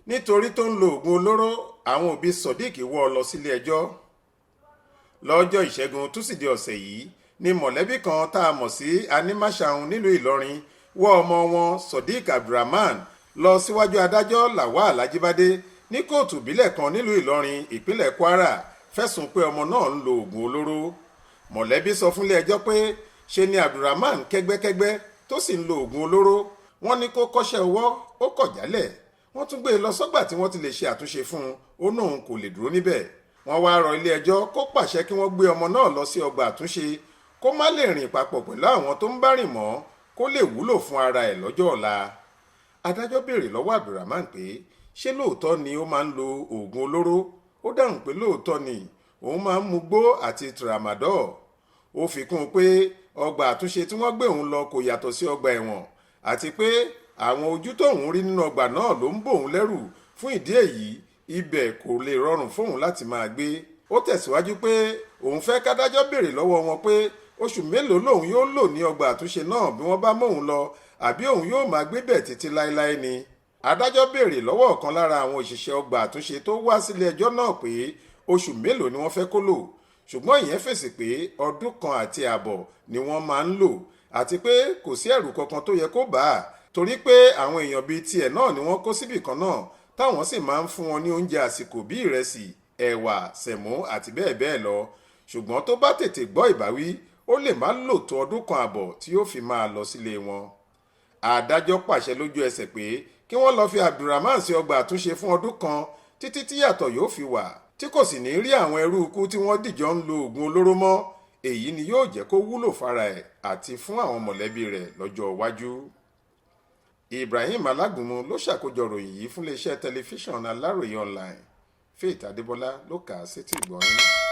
nítorí tó ń lo oògùn olóró. Àwọn òbí Sodiq wọ́ ọ lọ sílé ẹjọ́. Lọ́jọ́ ìṣẹ́gun túsìdẹ̀ẹ́ ọ̀sẹ̀ yìí ni mọ̀lẹ́bí kan tá a mọ̀ sí Animashaun nílùú Ìlọrin wọ́ ọmọ wọn Sodiq Abdulrahman lọ síwájú adájọ́ Lawal Ajibade ní kóòtù ìbílẹ̀ kan nílùú Ìlọrin ìpínlẹ̀ Kwara fẹ̀sùn pé ọmọ náà ń lo oògùn olóró. Mọ̀lẹ́bí sọ fúnlé ẹjọ́ pé ṣe ni Abdulrahman kẹ́gbẹ́kẹ́gbẹ́ tó sì ń lo oògùn olóró. Wọ́n ní kó kọ́ṣẹ́ ọwọ́ ó kọ̀ jálẹ̀. Wọ́n tún gbé e lọ sọ́gbà tí wọ́n ti lè ṣe àtúnṣe fún un. Ó náà kò lè dúró níbẹ̀. Wọ́n wá rọ ilé ẹjọ́ kó pàṣẹ kí wọ́n gbé ọmọ náà lọ sí ọgbà àtúnṣe kó má lè rìn papọ̀ pẹ̀lú àwọn tó ń bá rìn mọ́ kó lè wúlò fún ara ẹ̀ lọ́jọ́ ọ̀la. Adájọ́ béèrè lọ́wọ́ Abdulrahman pé ṣé lóòótọ́ ni ó máa ń lo oògùn olóró. Ó dáhùn pé lóòótọ́ ni òun máa ń mugbó àti tramadol. Ó fi kún un pé ọgbà àtúnṣe tí wọ́n gbé òun lọ kò yàtọ̀ sí ọgbà ẹ̀wọ̀n àti pé àwọn ojú tóun rí nínú ọgbà náà ló ń bòun lẹ́rù. Fún ìdí èyí ibẹ̀ kò lè rọrùn fóun láti máa gbé. Ó tẹ̀síwájú pé òun fẹ́ kádájọ́ béèrè lọ́wọ́ wọn pé oṣù mélòó lòun yóò lò ní ọgbà àtúnṣe náà bí wọ́n bá móun lọ àbí òun yóò máa gbé bẹ̀ títí láéláé ni. Adájọ́ béèrè lọ́wọ́ ọ̀kan lára àwọn òṣìṣẹ́ ọgbà àtúnṣe tó wá sílé ẹjọ́ náà pé oṣù mélòó ni wọ́n fẹ́ kó lò, ṣùgbọ́n ìyẹn fèsì pé ọdún kan àti ààbọ̀ ni wọ́n máa ń lò àti pé kò sí ẹ̀rù kankan tó yẹ kó bà á torí pé àwọn èèyàn bíi tiẹ̀ náà ni wọ́n kó síbì kan náà táwọn sì máa ń fún wọn ní oúnjẹ àsìkò bíi ìrẹsì, ẹ̀wà, sẹ̀mó àti bẹ́ẹ̀ bẹ́ẹ̀ lọ. Ṣùgbọ́n tó bá tètè gbọ́ ìbáwí ó lè má lò tó ọdún kan ààbọ̀ tí yóò fi máa lọ sílé wọn. Adájọ́ pàṣẹ lójú ẹsẹ̀ pé kí wọ́n lọ fi Abdulrahman sí ọgbà àtúnṣe fún ọdún kan títí tí yàtọ̀ yóò fi wà tí kò sì ní rí àwọn ẹrú ikú tí wọ́n dìjọ ń lo oògùn olóró mọ́. Èyí ni yóò jẹ́ kó wúlò fara ẹ̀ àti fún àwọn mọ̀lẹ́bí rẹ̀ lọ́jọ́ iwájú. Ibrahim Alágúnmu ló ṣàkójọ ròyìn yìí fún iléeṣẹ́ tẹlifíṣàn Aláròye online. Faith Adébọlá ló kà á sétí ìgbọ́ yín.